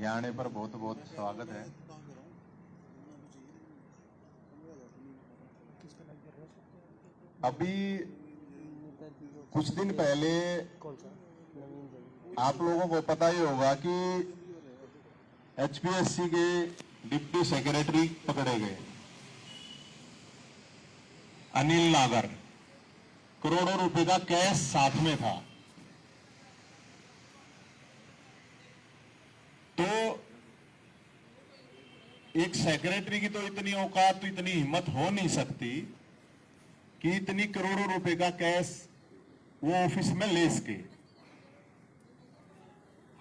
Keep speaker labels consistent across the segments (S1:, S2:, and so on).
S1: यहाँ आने पर बहुत बहुत स्वागत है। अभी कुछ दिन पहले आप लोगों को पता ही होगा कि एचपीएससी के डिप्टी सेक्रेटरी पकड़े गए, अनिल नागर। करोड़ों रुपए का कैश साथ में था। तो एक सेक्रेटरी की तो इतनी औकात, तो इतनी हिम्मत हो नहीं सकती कि इतनी करोड़ों रुपए का कैश वो ऑफिस में ले सके।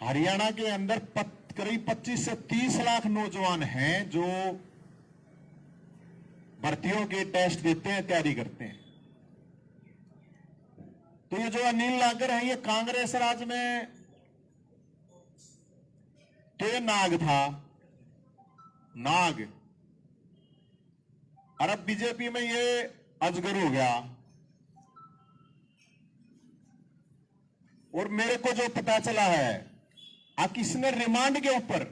S1: हरियाणा के अंदर करीब 25 से 30 लाख नौजवान हैं जो भर्तियों के टेस्ट देते हैं, तैयारी करते हैं। तो ये जो अनिल नागर है, ये कांग्रेस राज में तो ये नाग था, नाग, और अब बीजेपी में ये अजगर हो गया। और मेरे को जो पता चला है, इसने रिमांड के ऊपर,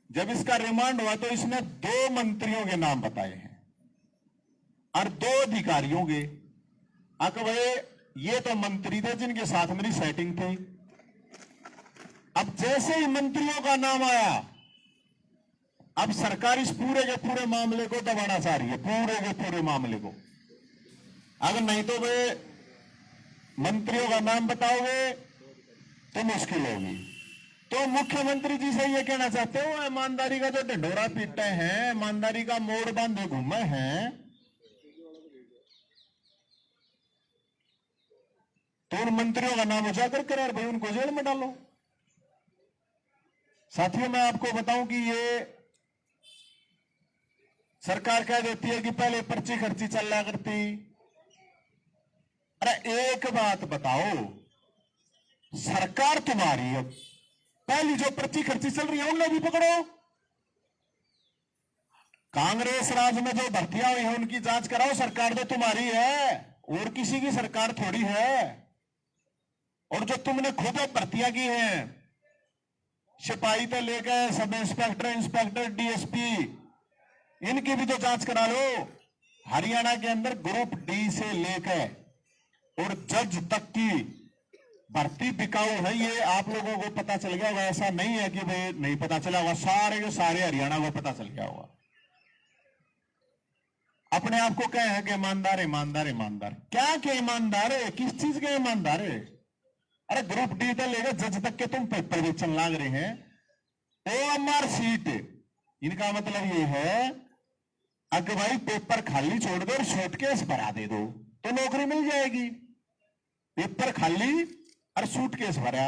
S1: जब इसका रिमांड हुआ तो इसने 2 मंत्रियों के नाम बताए हैं और 2 अधिकारियों के। भाई ये तो मंत्री थे जिनके साथ मेरी सेटिंग थी। अब जैसे ही मंत्रियों का नाम आया, अब सरकार इस पूरे के पूरे मामले को दबाना चाह रही है, पूरे के पूरे मामले को। अगर नहीं तो वे मंत्रियों का नाम बताओगे तो मुश्किल होगी। तो मुख्यमंत्री जी से ये कहना चाहते हो, ईमानदारी का जो ढिंढोरा पीटते हैं, ईमानदारी का मोड़ बांधे घूमे हैं, तो उन मंत्रियों का नाम उजागर करार भाई उनको जेल में डालो। साथियों, मैं आपको बताऊं कि ये सरकार कह देती है कि पहले पर्ची खर्ची चल करती। अरे एक बात बताओ, सरकार तुम्हारी है, पहली जो पर्ची खर्ची चल रही है उन्हें भी पकड़ो। कांग्रेस राज में जो भर्तियां हुई है उनकी जांच कराओ। सरकार तो तुम्हारी है, और किसी की सरकार थोड़ी है। और जो तुमने खुद भर्तियां की हैं, सिपाही से लेकर सब इंस्पेक्टर, इंस्पेक्टर, डीएसपी, इनकी भी तो जांच करा लो। हरियाणा के अंदर ग्रुप डी से लेकर और जज तक की भर्ती बिकाऊ है, ये आप लोगों को पता चल गया होगा। ऐसा नहीं है कि भाई नहीं पता चला होगा, सारे के सारे हरियाणा को पता चल गया होगा। अपने आप को कहे हैं कि ईमानदार, ईमानदार, ईमानदार। क्या के ईमानदार है? किस चीज के ईमानदार है? अरे ग्रुप डी से लेकर जज तक के तुम पेपर बेचन लाग रहे हैं। ओएमआर सीट, इनका मतलब ये है अगर भाई पेपर खाली छोड़ दो और सूटकेस भरा दे दो तो नौकरी मिल जाएगी। पेपर खाली और सूटकेस भरा,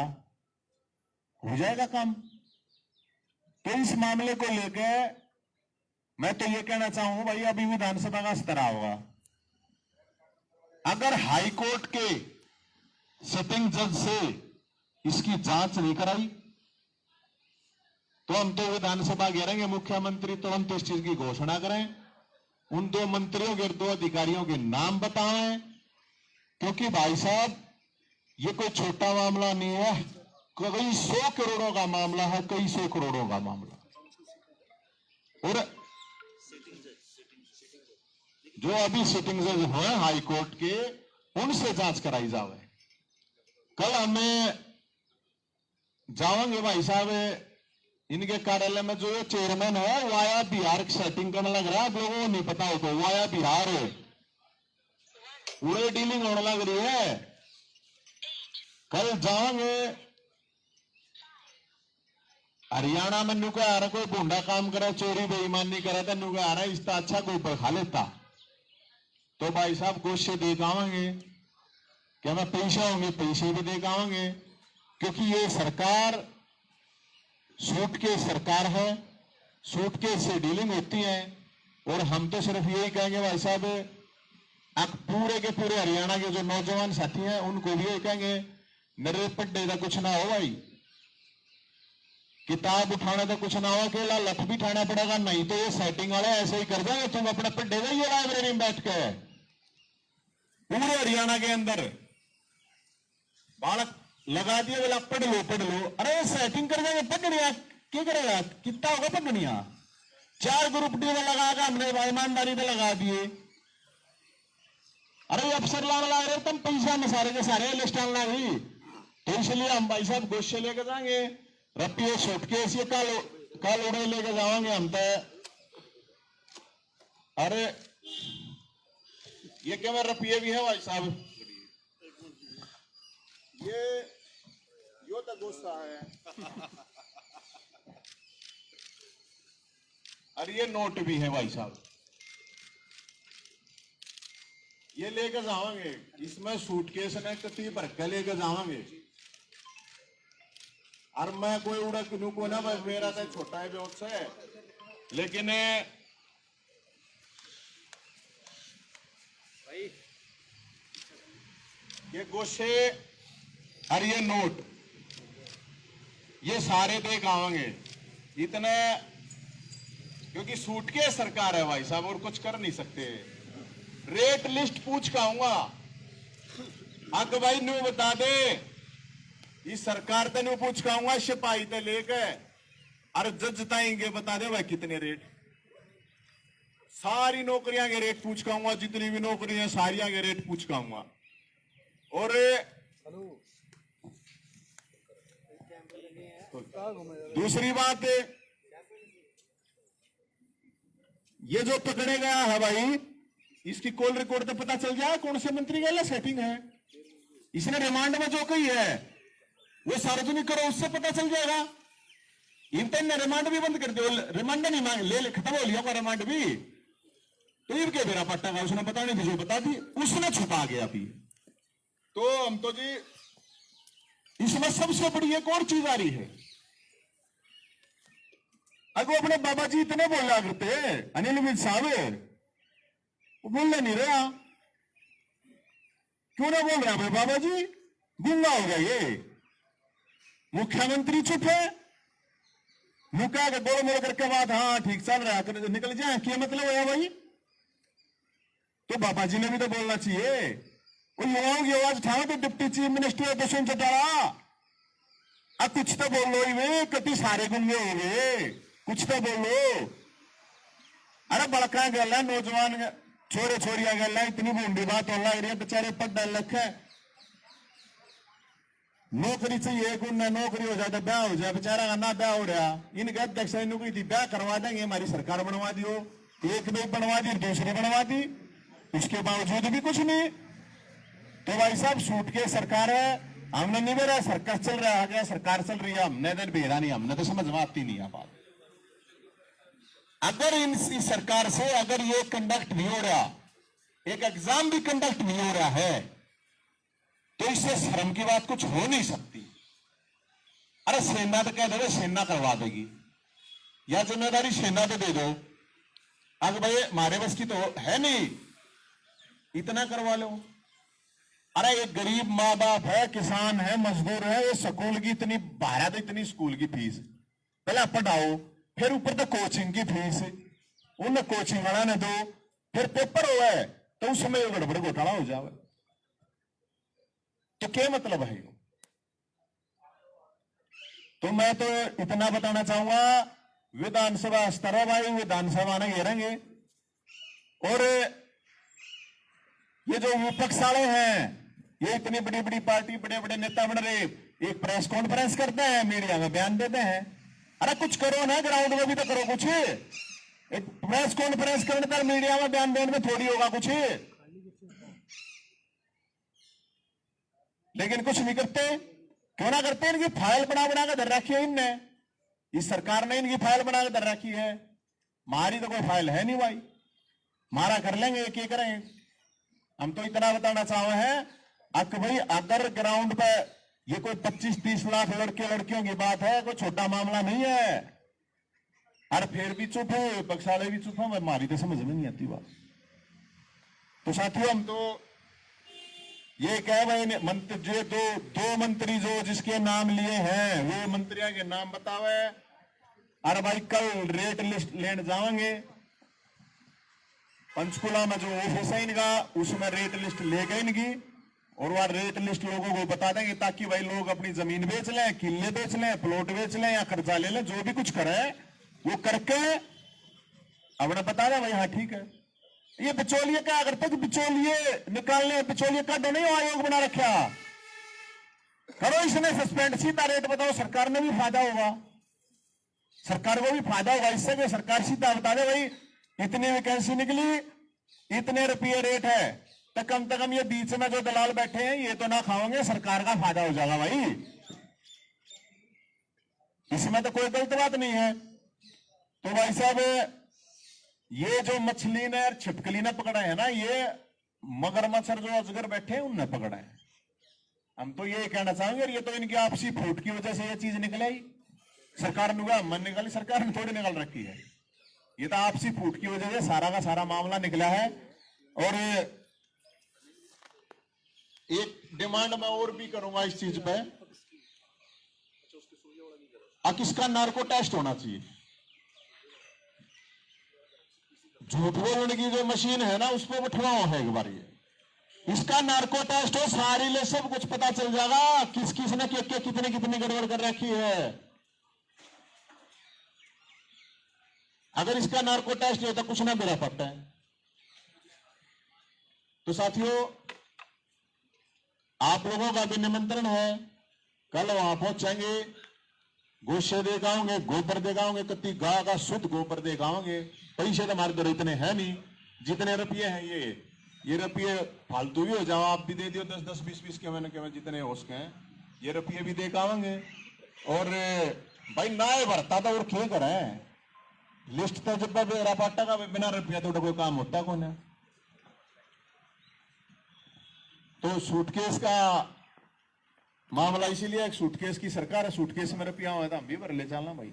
S1: हो जाएगा काम। तो इस मामले को लेकर मैं तो ये कहना चाहूंगा भाई, अभी विधानसभा का स्तर होगा। अगर हाईकोर्ट के सिटिंग जज से इसकी जांच नहीं कराई तो हम तो विधानसभा घेरेंगे। मुख्यमंत्री तुरंत इस चीज की घोषणा करें, उन 2 मंत्रियों के 2 अधिकारियों के नाम बताएं, क्योंकि भाई साहब ये कोई छोटा मामला नहीं है, कई 100 करोड़ों का मामला है, कई 100 करोड़ों का मामला। और जो अभी सिटिंग जज हुए हाईकोर्ट के, उनसे जांच कराई जावे। कल हमें जाओगे भाई साहब, इनके कार्यालय में जो ये चेयरमैन है वाया बिहार की सेटिंग करने लग रहा है। आप लोगों को नहीं पता हो तो वाया बिहार है, पूरे डीलिंग होने लग रही है। कल जाओगे हरियाणा में, नुका आ रहा कोई भूडा काम करे, चोरी बेईमानी करे, तो नुका आ रहा है इसका अच्छा कोई पर खा लेता। तो भाई साहब गोश्त दे आवांगे, क्या मैं पैसा होंगे, पैसे भी दे आवांगे, क्योंकि ये सरकार सूटकेस सरकार है, सूटकेस से डीलिंग होती है। और हम तो सिर्फ यही कहेंगे भाई साहब, अब पूरे के पूरे हरियाणा के जो नौजवान साथी हैं उनको भी यही कहेंगे, मेरे पड्डे का कुछ ना हो भाई, किताब उठाना तो कुछ ना हो, अकेला लठ भी उठाना पड़ेगा, नहीं तो ये सेटिंग वाले ऐसे ही कर देंगे। तुम अपने पड्डे में ये लाइब्रेरी में बैठ के पूरे हरियाणा के अंदर बालक लगा दिए, बोला पढ़ लो पढ़ लो। अरे सेटिंग कर देंगे, पढ़ रहे क्या करेगा, कितना होगा पकड़िया 4 ग्रुप डी में लगा के हमने ईमानदारी पे लगा दिए। अरे अफसर लाने लग रहे तुम पैसा में सारे के सारे लिस्ट आना भी, तो इसलिए हम भाई साहब गोश्त लेके जाएंगे, रपिए सूटकेस ये कल उड़े लेके जाएंगे हम तो। अरे ये क्या रपिए भी है भाई साहब, ये यो तो गुस्सा है। अरे ये नोट भी है भाई साहब, ये लेके जाएंगे, इसमें सूटकेस ने कति भर के लेके जाएंगे। और मैं कोई उड़ा क्यों को ना, मेरा तो छोटा है बहुत से, लेकिन ये गोशे और ये नोट ये सारे देख आवेंगे इतने, क्योंकि सूटकेस सरकार है भाई साहब और कुछ कर नहीं सकते। रेट लिस्ट पूछ के आऊंगा, अग भाई न्यू बता दे, इस सरकार तो न्यू पूछ के आऊंगा, सिपाही तो लेके और जज ताएंगे बता दे भाई कितने रेट, सारी नौकरियां के रेट पूछ के आऊंगा, जितनी भी नौकरियां सारियां के रेट पूछ के आऊंगा। और दूसरी बात, ये जो पकड़े गया है भाई, इसकी कॉल रिकॉर्ड तो पता चल जाए कौन से मंत्री का सेटिंग है, इसने रिमांड में जो कही है वो सार्वजनिक करो, उससे पता चल जाएगा। इंटरनेट ने रिमांड भी बंद कर दिया, रिमांड नहीं मांग ले खत्म हो लिया का रिमांड भी, तो ये क्या मेरा पट्टा का उसने पता नहीं थी, जो बता दी उसने छुपा गया अभी। तो हम तो जी इसमें सबसे बड़ी एक और चीज आ रही है, अगर अपने बाबा जी इतने बोला करते अनिल विज साहब, वो बोलने नहीं रहा, क्यों ना बोल रहा भाई बाबा जी, गुंगा हो गया ये, मुख्यमंत्री चुप है, मुका के गोल मोड़ करके बात हाँ ठीक चल रहा है निकल जाए, क्या मतलब है भाई। तो बाबा जी ने भी तो बोलना चाहिए, वो युवाओं की आवाज उठाओ, तो deputy chief minister Dushyant Chautala अब कुछ तो बोलो ही वे, कति सारे गुंगे हो गए, कुछ तो बोलो। अरे बड़का गल है, नौजवान छोरे छोरिया गल है, इतनी बूंदी बात हो लग रही है, बेचारे पढ़ लख है, नौकरी चाहिए, नौकरी हो जाए तो ब्याह हो जाए, बेचारा का ना ब्याह हो रहा, इनके अध्यक्ष ने कोई थी ब्याह करवा देंगे, हमारी सरकार बनवा दियो, एक भी बनवा दी दूसरी बनवा दी, उसके बावजूद भी कुछ नहीं। तो भाई साहब सूट के सरकार है, हमने नहीं बेरा सरकार चल रहा है, क्या सरकार चल रही है, हमने तो बेरा नहीं, हमने तो समझ में आती नहीं है बात। अगर इस सरकार से अगर ये कंडक्ट नहीं हो रहा, एक एग्जाम भी कंडक्ट नहीं हो रहा है, तो इससे शर्म की बात कुछ हो नहीं सकती। अरे सेना तो कह दो, सेना करवा देगी, या जिम्मेदारी सेना तो दे दो, अगर भाई हमारे बस की तो है नहीं, इतना करवा लो। अरे एक गरीब माँ बाप है, किसान है, मजदूर है, ये स्कूल की इतनी बारह तो इतनी स्कूल की फीस पहले पढ़ाओ, फिर ऊपर तो कोचिंग की फीस, उन कोचिंग वाला ने दो, फिर पेपर हुआ है तो उस समय गड़बड़ घोटाला हो जाए, तो क्या मतलब है। तो मैं तो इतना बताना चाहूंगा, विधानसभा स्तर है भाई, विधानसभा ने घेरेंगे, और ये जो विपक्ष वाले हैं, ये इतनी बड़ी बड़ी पार्टी, बड़े बड़े नेता बन रहे, एक प्रेस कॉन्फ्रेंस करते हैं, मीडिया में बयान देते हैं, अरे कुछ करो ना, ग्राउंड में भी तो करो कुछ, एक प्रेस कॉन्फ्रेंस करने पर मीडिया में बयान देने में थोड़ी होगा कुछ, लेकिन कुछ नहीं करते। क्यों ना करते, इनकी फाइल बना बना के धर रखी है इनने, इस सरकार ने इनकी फाइल बना के धर रखी है, हमारी तो कोई फाइल है नहीं भाई, मारा कर लेंगे, क्या करें। हम तो इतना बताना चाहे हैं, भाई अगर ग्राउंड पे ये कोई 25-30 लाख लड़के लड़कियों की बात है, कोई छोटा मामला नहीं है, और फिर भी चुप है, विपक्ष वाले भी चुप है, हमारी तो समझ में नहीं आती बात। तो साथियों हम तो ये कह भाई मंत्री जो दो मंत्री जो जिसके नाम लिए हैं, वो मंत्रियों के नाम बतावे, अरे भाई कल रेट लिस्ट लेने जाएंगे, पंचकुला में जो ऑफिस है इनका, उसमें रेट लिस्ट ले गए इनकी, और वह रेट लिस्ट लोगों को बता देंगे ताकि भाई लोग अपनी जमीन बेच लें, किले बेच लें, प्लॉट बेच लें या कर्जा ले लें, जो भी कुछ करें वो करके अपना बता दें भाई हाँ ठीक है। ये बिचौलिए क्या करते कि बिचौलिए निकालने, बिचौलिए का नहीं आयोग बना रखा, करो इसने सस्पेंड, सीधा रेट बताओ, सरकार में भी फायदा होगा, सरकार को भी फायदा होगा इससे कि सरकार सीधा बता दे भाई इतनी वैकेंसी निकली, इतने रुपये रेट है, तो कम ये बीच में जो दलाल बैठे हैं ये तो ना खाओगे, सरकार का फायदा हो जाएगा भाई। इसमें तो कोई गलत बात नहीं है। तो भाई साहब ये जो मछली ने और छिपकली ने पकड़ा है ना, ये मगरमच्छ जो अजगर बैठे हैं उनने पकड़ा है। हम तो ये कहना चाहेंगे ये तो इनकी आपसी फूट की वजह से ये चीज निकले ही, सरकार ने मन निकाली, सरकार ने थोड़ी निकाल रखी है, ये तो आपसी फूट की वजह से सारा का सारा मामला निकला है। और एक डिमांड मैं और भी करूंगा इस चीज पे, अब इसका नार्को टेस्ट होना चाहिए। झूठ बोलने की जो मशीन है ना उस पर बैठवाओ है एक बार, ये इसका नार्को टेस्ट हो, सारी ले सब कुछ पता चल जाएगा किस किस ने कितने कितनी गड़बड़ कर रखी है। अगर इसका नार्को टेस्ट हो तो कुछ ना बेरा पड़ता है। तो साथियों आप लोगों का भी निमंत्रण है, कल वहां पहुंचेंगे, गोशे देगाओगे, गोबर देगाओगे, कत्ती गाय का शुद्ध गोबर देगाओगे। पैसे तो हमारे दर इतने हैं नहीं, जितने रुपये हैं ये रुपये फालतू भी हो जाओ, आप भी दे दियो 10-10, 20-20 के मैंने जितने हो सके हैं ये रुपये भी देगाओगे। और भाई ना भरता तो और क्या करें, लिस्ट तो जब रापाटा का बिना रुपया तो कोई काम होता कौन है। तो सूटकेस का मामला इसीलिए, एक सूटकेस की सरकार है, सूटकेस में रुपया हुआ था हम भी भर ले चलना भाई।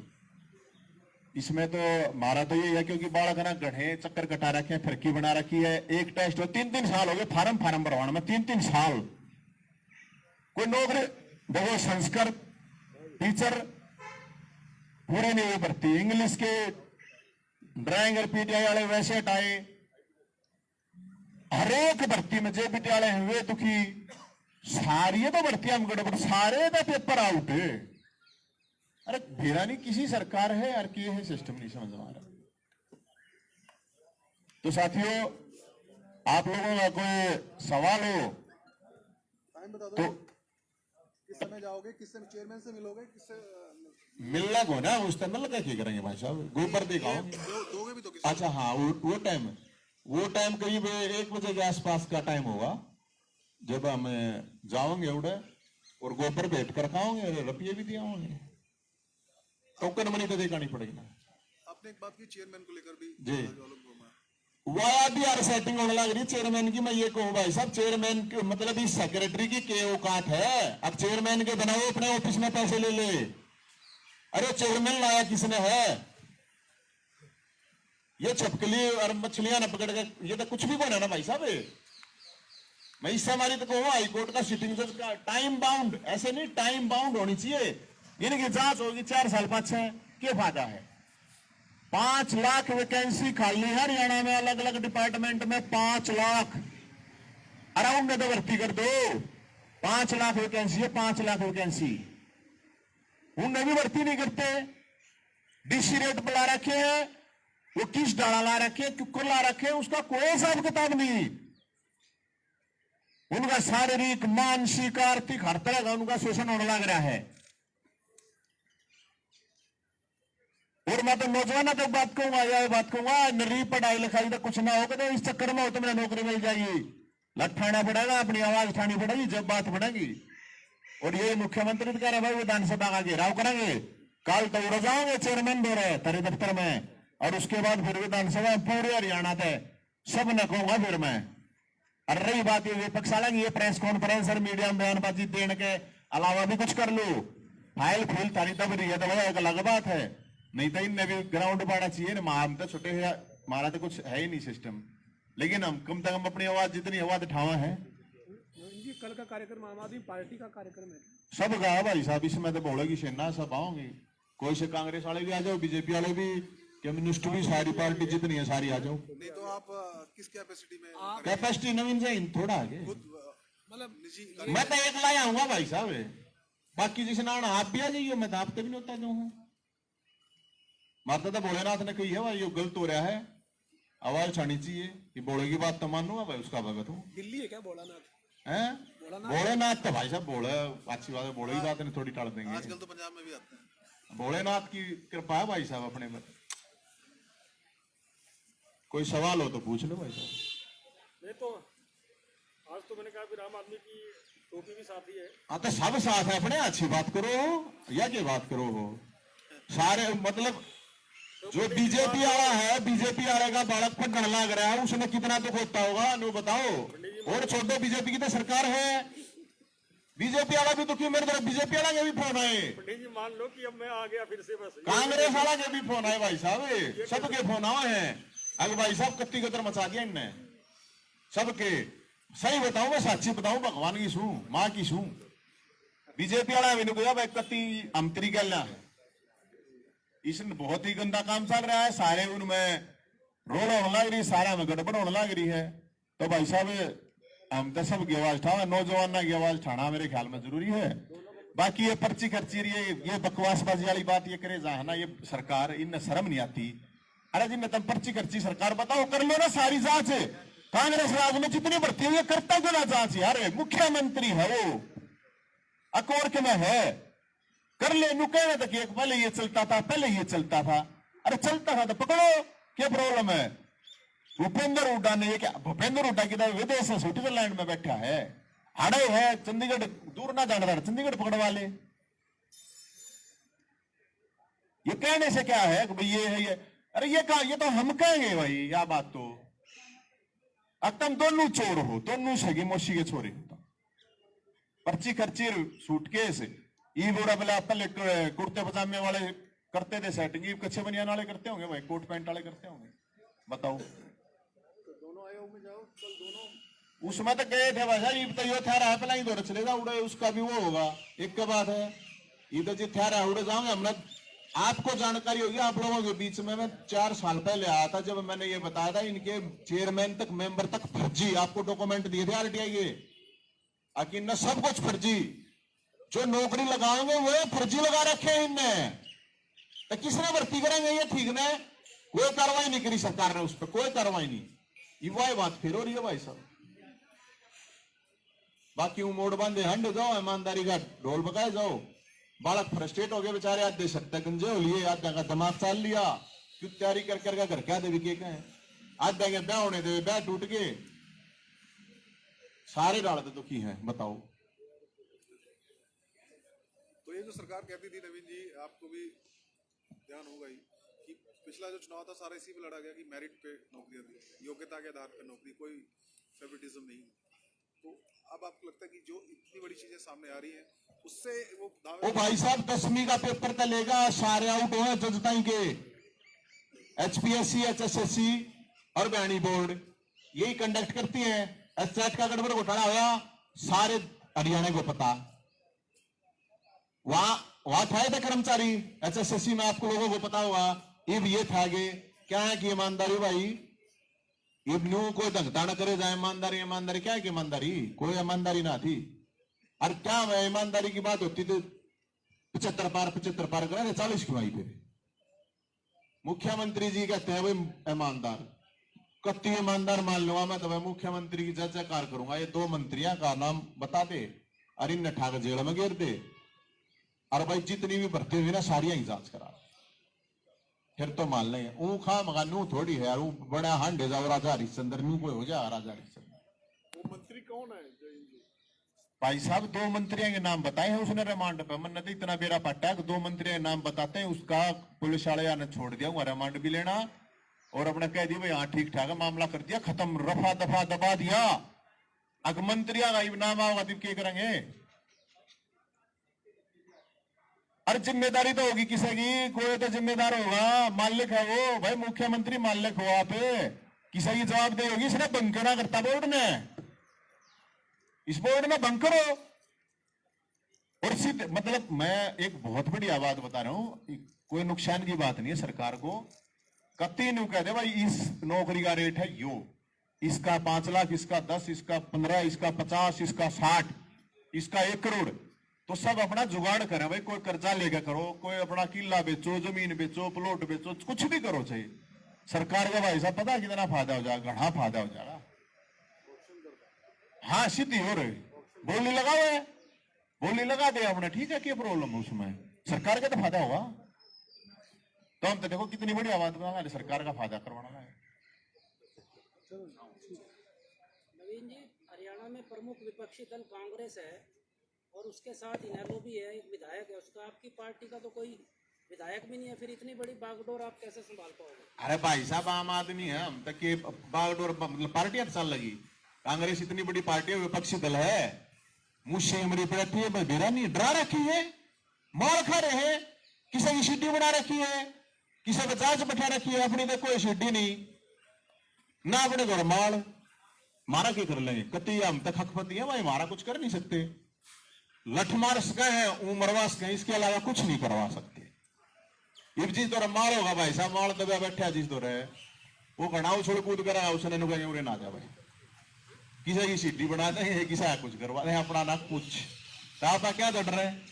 S1: इसमें तो हमारा तो ये है क्योंकि बालक ना गढ़े चक्कर कटा रखे हैं, फिरकी बना रखी है, एक टेस्ट हो 3-3 साल हो गए फार्म भरवाने में, 3-3 साल कोई नौकरी देखो, संस्कृत टीचर पूरे नहीं हुई भर्ती, इंग्लिश के ड्राइंग और पीटीआई वाले वैसे हटाए, हर एक भर्ती में जे पीटीआई वाले हुए दुखी, सारी तो भर्तियां हम गड़बड़, सारे तो पेपर आउट है। अरे भेरा नहीं किसी सरकार है और क्या है सिस्टम नहीं समझ में आ रहा। तो साथियों आप लोगों का कोई सवाल हो तो
S2: किस समय जाओगे, किस समय चेयरमैन से मिलोगे, किससे
S1: मिलना को ना उस टाइम मतलब क्या करेंगे भाई साहब, गोबर दिखाओगे
S2: दोगे भी तो किस?
S1: अच्छा हाँ वो टाइम करीब 1 बजे के आसपास का टाइम होगा जब हम जाओगे उड़े और गोबर भेंट कर खाओगे, रुपये भी दिया होंगे, टोकन मनी तो देखानी पड़ेगी ना।
S2: आपने एक बात की चेयरमैन को लेकर भी
S1: जी, वह भी यार सेटिंग होने लग रही चेयरमैन की। मैं ये कहूँ भाई साहब, चेयरमैन के मतलब इस सेक्रेटरी की के औकात है, अब चेयरमैन के बनाओ अपने ऑफिस में पैसे ले ले। अरे चेयरमैन लाया किसने है, ये चपकली और मछलियां न पकड़ के, ये तो कुछ भी कौन है ना भाई साहब। मैं इससे हमारी तो कहूँ हाईकोर्ट का सिटिंग जज का टाइम बाउंड, ऐसे नहीं टाइम बाउंड होनी चाहिए, इनकी जांच होगी 4 साल 5-6, क्या फायदा है। 5 लाख वैकेंसी खाली है हरियाणा में, अलग अलग डिपार्टमेंट में 5 लाख, अराउंड तो भर्ती कर दो, 5 लाख वैकेंसी है, 5 लाख वैकेंसी, उनने भी भर्ती नहीं करते। डीसी रेट बढ़ा रखे हैं, वो किस डाला ला रखे, क्यों ला रखे, उसका कोई हिसाब किताब नहीं। उनका शारीरिक मानसिक आर्थिक हर तरह का उनका शोषण होने लग रहा है। और मैं तो नौजवानों को बात कहूंगा, यह बात कहूंगा, नरी पढ़ाई लिखाई तो कुछ ना होगा तो इस चक्कर में हो तो मेरा नौकरी मिल जाएगी, लठाना पड़ेगा, अपनी आवाज उठानी पड़ेगी जब बात बढ़ेगी। और ये मुख्यमंत्री कह रहे भाई विधानसभा का घेराव करेंगे, कल तो उड़ जाओगे चेयरमैन दे रहे तेरे दफ्तर में, और उसके बाद फिर विधानसभा पूरे हरियाणा थे सब न कहूंगा फिर मैं। और रही बात ये विपक्ष वाला की, ये प्रेस कॉन्फ्रेंस और मीडिया में बयानबाजी देने के अलावा भी कुछ कर लो, फाइल फूल तारी तब रही है तो भाई एक अलग बात है, नहीं तो इनने भी ग्राउंड पाना चाहिए ना। हम तो छोटे है, हमारा तो कुछ है ही नहीं सिस्टम, लेकिन हम कम से कम अपनी आवाज जितनी आवाज उठावा है।
S2: कल का कार्यक्रम आम आदमी पार्टी का कार्यक्रम है,
S1: सब गा भाई साहब, इसमें तो बोलेगी सेना सब आओगे, कोई से कांग्रेस वाले भी आ जाओ, बीजेपी वाले भी, कम्युनिस्ट भी, सारी पार्टी जितनी है सारी आ जाओ।
S2: नहीं तो आप किस कैपेसिटी में?
S1: कैपेसिटी नवीन से थोड़ा आगे
S2: मतलब निजी
S1: मैं तो एक लाया आऊंगा भाई साहब, बाकी जिस नाम आप भी आ जाइए, मैं तो आपके भी नहीं होता जो हूं। माता तो भोलेनाथ ने कही है भाई, ये गलत हो रहा है, आवाज उठानी चाहिए कि बोले की बात तो मानूंगा भाई, उसका भगत हूँ।
S2: दिल्ली है क्या भोलानाथ?
S1: हैं भोलेनाथ तो भाई साहब बोले अच्छी बात है, बोले की बात नहीं थोड़ी टाल देंगे।
S2: आजकल तो पंजाब में भी आते हैं।
S1: भोलेनाथ की कृपा है भाई साहब अपने में। कोई सवाल हो तो पूछ लो भाई साहब।
S3: नहीं तो आज तो मैंने कहा फिर आम आदमी की टोपी भी साथ ही है।
S1: हाँ तो सब साथ है अपने, अच्छी बात करो या क्या बात करो हो सारे, मतलब जो बीजेपी वाला है, बीजेपी वाले का बालक फटने लग रहा है, उसने कितना दुख होता होगा नो बताओ। और छोड़ो, बीजेपी की तो सरकार है, बीजेपी वाला भी दुखी, मेरे तरफ बीजेपी वाला के भी फोन आए,
S3: पंडित जी मान लो कि अब मैं आ गया फिर से, बस
S1: कांग्रेस वाला के भी फोन आए भाई साहब, सबके फोन आए हैं। अब भाई साहब कत्ती कतर मचा दिया इनने सबके। सही बताऊं, मैं साक्षी बताऊं, भगवान की सू माँ की सू, बीजेपी वाला भी नहीं भाई कत्ती अंतरी गलना है, इसमें बहुत ही गंदा काम चल रहा है, सारे उनमें रोल होने लग रही, सारा में गड़बड़ होने लग रही है। तो भाई साहब हम तो सब की आवाज उठाओ, नौजवान की आवाज उठाना मेरे ख्याल में जरूरी है। बाकी ये पर्ची खर्ची रही है, ये बकवासबाजी वाली बात ये करे जा है ना, ये सरकार इनने शर्म नहीं आती। अरे जिन तुम पर्ची खर्ची सरकार बताओ, कर लो ना सारी जांच, कांग्रेस राज में जितनी भर्ती हुई है करता क्यों ना जांच यार, मुख्यमंत्री है वो, अकोर के में है, कर ले। नु कहने तक एक पहले ये चलता था, पहले ये चलता था, अरे चलता था तो पकड़ो, क्या प्रॉब्लम है। भूपेंद्र हुड्डा ने ये क्या, भूपेंद्र हुड्डा की तरह विदेश में स्विट्जरलैंड में बैठा है, हाड़े है चंडीगढ़, दूर ना जाना था, चंडीगढ़ पकड़वा ले। ये कहने से क्या है कि भाई ये है, ये अरे ये कहा, ये तो हम कहेंगे भाई, या बात तो अब तुम दोनों चोर हो, दोनों सगी मोशी के छोरे हो, पर्ची खर्ची सूटकेस ये बोरा बोला, पहले कुर्ते पजामे वाले करते थे सेटिंग, ये कच्चे बनियान वाले करते होंगे भाई, कोट पैंट वाले करते होंगे, बताओ।
S2: तो दोनों आयोग में जाओ, कल दोनों
S1: उसमें तो गए थे भाई, ये तो यो ठहरा है पहला ही दौर चलेगा उड़े, उसका भी वो होगा एक के बाद है, ये तो जी ठहरा उड़े जाओगे। हमने आपको जानकारी होगी, आप लोगों के बीच में मैं 4 साल पहले आया था, जब मैंने ये बताया था इनके चेयरमैन तक मेंबर तक फर्जी, आपको डॉक्यूमेंट दिए थे आरटीआई के, आखिर न सब कुछ फर्जी, जो नौकरी लगाएंगे वो फर्जी लगा रखे हैं इनने, तो किसने भर्ती करेंगे ये ठीक ना, कोई कार्रवाई नहीं करी सरकार ने उस पर, कोई कार्रवाई नहीं, ये वही बात फिर हो रही है भाई साहब। बाकी वो मोड़ बांधे हंड जाओ, ईमानदारी का ढोल बगाए जाओ, बालक फ्रस्ट्रेट हो गए बेचारे, आधे सत्ता गंजे हो लिए, आधा का दिमाग चाल लिया, क्यों तैयारी कर कर घर क्या देवी के कहें, आधे के ब्याह होने दे, ब्याह टूट गए, सारे डालते दुखी हैं, बताओ।
S2: तो ये जो सरकार कहती थी नवीन जी, आपको भी ध्यान होगा ही कि पिछला जो चुनाव था सारा इसी पे लड़ा गया कि मेरिट पे नौकरियां दी, योग्यता के आधार पर नौकरी, कोई फेवरेटिज्म नहीं। तो अब आपको लगता है कि जो इतनी बड़ी चीजें सामने आ रही हैं उससे वो दावे,
S1: ओ भाई साहब 10वीं का पेपर चलेगा, सारे आउट हुए जज ताई के, एचपीएससी, एचएसएससी और बयानी बोर्ड यही कंडक्ट करती है। एसएट का गड़बड़ घोटाला हुआ, सारे हरियाणा को पता, वहां थे थे कर्मचारी एचएसएससी में, आपको लोगों को पता हुआ, ये था क्या है कि ईमानदारी भाई, इब्नू कोई धंधा न करे जाए, ईमानदारी ईमानदारी क्या है कि ईमानदारी, कोई ईमानदारी ना थी। और क्या है ईमानदारी की बात होती तो 75 पार करा, 40 क्यों आई फिर। मुख्यमंत्री जी कहते हैं भाई ईमानदार, कत्ती ईमानदार मान लो मैं, तो भाई मुख्यमंत्री की जय जयकार करूंगा, ये 2 मंत्रियों का नाम बता दे और इन ठा के जेल में घेर दे, और भाई जितनी भी भर्ती हुई ना सारी ही जांच करा, फिर तो मान लेंगे। ऊ खा मगा नू थोड़ी है यार, बड़ा हांडे जाओ राजा हरिश्चंद्र, नू कोई हो जाए राजा हरिश्चंद्र।
S3: वो मंत्री कौन है
S1: भाई साहब 2 मंत्रियों के नाम बताए हैं उसने रिमांड पे, मन तो इतना बेरा पट्टा है कि 2 मंत्रियों के नाम बताते हैं, उसका पुलिस वाले ने छोड़ दिया, वहां रिमांड भी लेना और अपने कह दिया भाई हाँ ठीक ठाक है, मामला कर दिया खत्म, रफा दफा दबा दिया। अगर मंत्रियों का नाम आओगा तो क्या करेंगे। अरे जिम्मेदारी तो होगी किसी की, कोई तो जिम्मेदार होगा, मालिक है वो भाई, मुख्यमंत्री मालिक हो आप, किसी की जवाबदेही होगी। इसने बंकना करता बोर्ड ने, इस बोर्ड में भंग करो। और सीधे मतलब मैं एक बहुत बड़ी बात बता रहा हूं, कोई नुकसान की बात नहीं है सरकार को, कत्ती नहीं कह दे भाई इस नौकरी का रेट है यो, इसका 5 लाख, इसका 10, इसका 15, इसका 50, इसका 60, इसका 1 करोड़, तो सब अपना जुगाड़ करें भाई। कोई कर्जा लेकर करो, कोई अपना किला बेचो, जमीन बेचो, प्लॉट बेचो, कुछ भी करो चाहिए। सरकार का भाई साहब पता है कितना फायदा हो जाएगा, घना फायदा हो जाएगा। हाँ सीधी हो रही, बोली लगाओ है, बोली लगा दे अपने, ठीक है, क्या प्रॉब्लम है उसमें, सरकार का तो फायदा होगा। तो हम तो देखो कितनी बड़ी आवाज में हमारे सरकार का फायदा करवाना है।
S4: नवीन जी, हरियाणा में प्रमुख विपक्षी दल कांग्रेस है और उसके साथ इनेलो भी है, एक विधायक है उसका, आपकी पार्टी का तो कोई विधायक भी नहीं है, फिर इतनी बड़ी बागडोर आप कैसे संभाल पाओगे?
S1: अरे भाई साहब आम आदमी है हम तक, ये बागडोर मतलब पार्टी चल लगी। कांग्रेस इतनी बड़ी पार्टी है, विपक्षी दल है, मुझसे हमारी बैठी है, बेरा नहीं डरा रखी है, मार खा रहे हैं, किसी की सीढ़ी बना रखी है, किसी को जांच बैठा रखी है, अपनी तो कोई सीढ़ी नहीं ना, अपने घर माल मारा क्या कर लेंगे, कति हम तक हकपति है भाई, मारा कुछ कर नहीं सकते, लठ मार सके हैं, उमरवा सके, इसके अलावा कुछ नहीं करवा सकते। ये जिस दौर माल होगा भाई साहब, माल दबा बैठा जिस दौर है, वो घना उछल कूद करा, उसने नुका उरे ना जा भाई, किसी की सीढ़ी बनाते हैं, किसी कुछ करवाते हैं, अपना ना कुछ, तो आप क्या डर रहे हैं?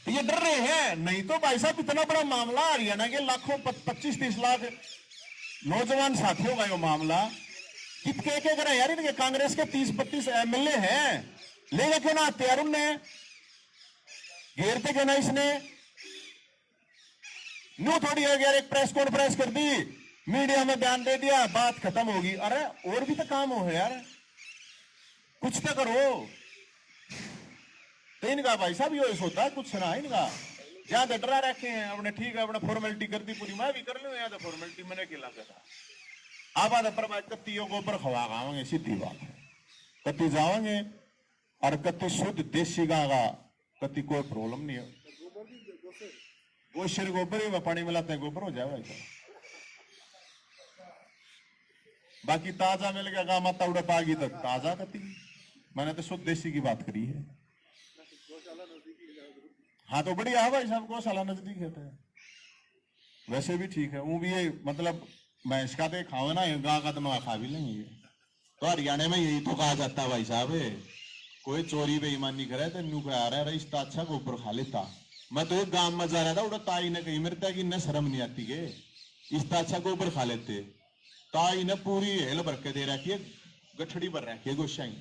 S1: ये डर रहे हैं, नहीं तो भाई साहब इतना बड़ा मामला हरियाणा के लाखों 25-30 लाख नौजवान साथियों का ये मामला, कितने के करें यार, इनके कांग्रेस के 30-32 MLA हैं, लेगा क्यों ना हत्यार, उनने घेरते क्यों ना, इसने न्यू थोड़ी है यार, एक प्रेस कॉन्फ्रेंस कर दी, मीडिया में बयान दे दिया, बात खत्म होगी। अरे और भी तो काम हो यार, कुछ तो करो। तो इनका भाई साहब ये सोता है कुछ ना, इनका जहां तो डरा रखे हैं अपने, ठीक है, अपने फॉर्मेलिटी कर दी पूरी, मैं भी कर लूं, यहाँ तो फॉर्मेलिटी मैंने किला था। आप आधा पर कत्तियों को ऊपर खवा खाओगे, सीधी बात है, कत्ती जाओगे और कत्ती शुद्ध देसी गागा, कत्ती कोई प्रॉब्लम नहीं है। गोशर गोबर ही पानी मिलाते हैं, गोबर हो जाएगा ऐसा। बाकी ताजा मिल गया गा माता उड़ा पागी तो ताजा कत्ती, मैंने तो शुद्ध देसी की बात करी है। हाँ तो बढ़िया है भाई साहब, गौशाला नजदीक है, वैसे भी ठीक है, वो भी ये मतलब भैंस का तो खाओ ना, गाँ का तो मैं खा भी लेंगे। तो हरियाणा में यही तो कहा जाता है भाई साहब, कोई चोरी बेईमानी करे तो न्यू कहा रहा है, इसका अच्छा गोबर खा लेता। मैं तो एक गांव में जा रहा था, उड़ा ताई ने कही मेरे तक इन्हें शर्म नहीं आती के, इसका अच्छा गोबर खा लेते, ताई ने पूरी हेल भर के दे रखी है, गठड़ी भर रखी है गोशाई,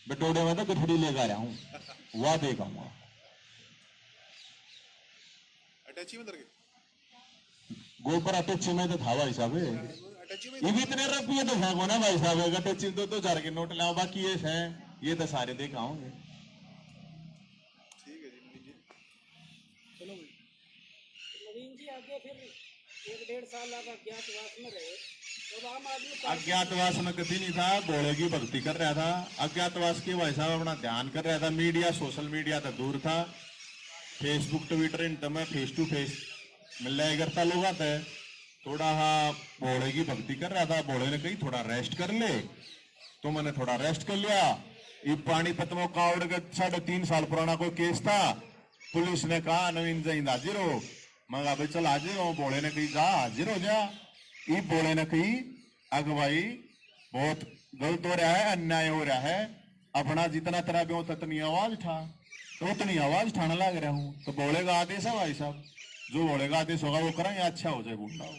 S1: बटोड़े में तो गठड़ी लेकर आया हूँ, वह देगा वहां
S2: अटैची में दरगे
S1: गोबर अटैची में तो था भाई साहब,
S2: अटैची में
S1: ये भी इतने रुपये तो फेंको ना भाई साहब, अटैची तो 2000 के नोट लाओ, बाकी ये है, ये तो सारे देखा होंगे।
S2: ठीक है जी, नवीन जी
S4: चलो भाई। तो नवीन जी आगे फिर 1-1.5 साल आप अज्ञातवास में रहे, तब आम आदमी पार्टी
S1: अज्ञातवास में कभी नहीं था, भोले की भक्ति कर रहा था, अज्ञातवास के भाई साहब अपना ध्यान कर रहा था, मीडिया सोशल मीडिया तो दूर था, फेसबुक ट्विटर इन में फेस टू फेस मिल रहा करता लोग आते, थोड़ा भोले की भक्ति कर रहा था, भोले ने कही थोड़ा रेस्ट कर ले, तो मैंने थोड़ा रेस्ट कर लिया। ये पानीपत में कावड़ का 3.5 साल पुराना कोई केस था, पुलिस ने कहा नवीन जैन हाजिर हो, मगा भाई चल हाजिर हो, भोले ने कही जा हाजिर हो जा, ये भोले ने कही अग भाई बहुत गलत हो रहा है, अन्याय हो रहा है, अपना जितना तरह भी हो उतनी आवाज उठा, तो उतनी आवाज उठाने लग रहा हूँ। तो भोले का आदेश है भाई साहब, जो भोले का आदेश होगा वो करेंगे, अच्छा हो जाए गुंडा हो।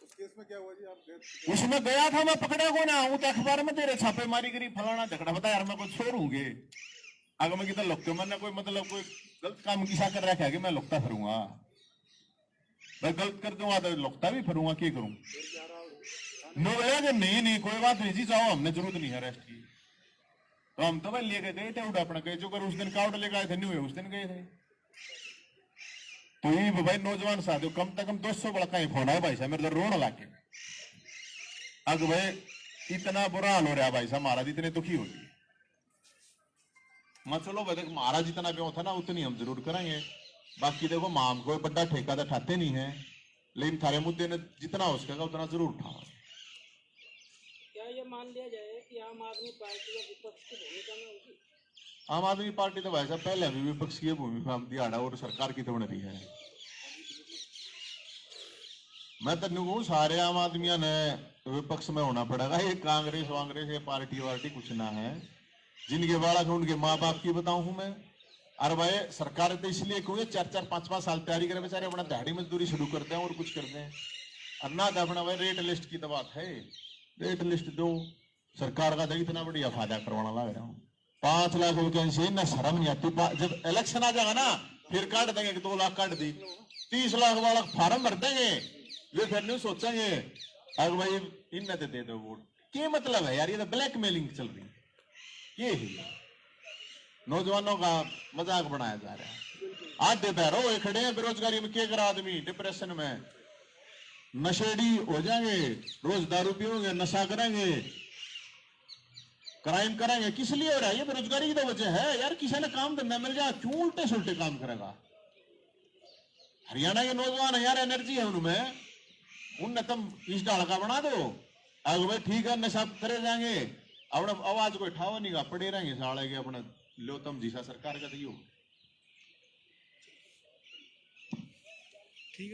S2: उस केस में क्या हुआ जी, आप गए
S1: उसमें गया था, मैं पकड़ा को ना हूं, तो अखबार में तेरे छापेमारी करी फलाना झगड़ा, बता यार मैं कुछ छोड़ूंगे अगर मैं कितना लगता मैंने कोई मतलब कोई गलत काम किसा कर रखा है कि मैं लगता फिरूंगा, मैं गलत कर दूंगा तो लगता भी फिरूंगा, क्या करूं? नहीं कोई बात नहीं जी, जाओ, हमने जरूरत नहीं है रेस्ट की, तो हम तो भाई लेके गए थे उड़ा अपना, जो कर उस दिन काउट लेकर आए थे, नहीं हुए उस दिन गए थे। तो ये भाई नौजवान साथियों कम से कम 200 बड़ा कहीं फोन है भाई साहब मेरे तो रोने लाके, अग भाई इतना बुरा हाल हो रहा है भाई साहब, महाराज इतने दुखी होती है। मैं चलो भाई महाराज जितना भी होता ना उतनी हम जरूर करेंगे, बाकी देखो माम कोई बड़ा ठेका तो उठाते नहीं है, लेकिन थारे मुद्दे ने जितना हो सकेगा उतना जरूर उठाओ।
S4: क्या ये मान लिया जाए कि आम आदमी पार्टी या विपक्ष की भूमिका में होगी?
S1: आम आदमी पार्टी तो भाई साहब पहले भी विपक्ष की भूमिका हम दिहाड़ा और सरकार की तो बन रही है, मैं तेन कहूँ सारे आम आदमियों ने विपक्ष में होना पड़ेगा, ये कांग्रेस वांग्रेस ये पार्टी वार्टी कुछ ना है। जिनके बालक उनके माँ बाप की बताऊं हूं मैं। अरे भाई सरकार तो इसलिए क्यों 4-4 5-5 साल तैयारी करे बेचारे, अपना दिहाड़ी मजदूरी शुरू करते हैं और कुछ करते हैं। और ना तो अपना भाई रेट लिस्ट की तो बात है, रेट लिस्ट दो सरकार का, तो इतना बढ़िया फायदा करवाना लग रहा हूँ। 5 लाख वैकेंसी ना शर्म नहीं आती। जब इलेक्शन आ जाएगा ना फिर काट देंगे कि 2 लाख काट दी, 30 लाख वाला फार्म भर देंगे। वे फिर नहीं सोचेंगे अगर भाई इन दे दो वोट। क्या मतलब है यार, ये तो ब्लैकमेलिंग चल रही है। ये ही नौजवानों का मजाक बनाया जा रहा है। आधे पैरों ये खड़े हैं बेरोजगारी में, क्या करा आदमी डिप्रेशन में नशेड़ी हो जाएंगे, रोज दारू पियोगे, नशा करेंगे, क्राइम करेंगे। किस लिए हो रहा है? ये बेरोजगारी की तो वजह है यार। किसी ने काम धंधा मिल जाए क्यों उल्टे सुलटे काम करेगा? हरियाणा के नौजवान है यार, एनर्जी है उनमें, उनने तुम इस डाल का बना दो। अगर भाई ठीक है नशा करे जाएंगे, अपने आवाज को उठाओ नहीं गा, पड़े रहेंगे साले के अपने लो तुम जीसा सरकार का दियो। ठीक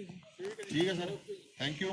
S1: है सर, थैंक यू।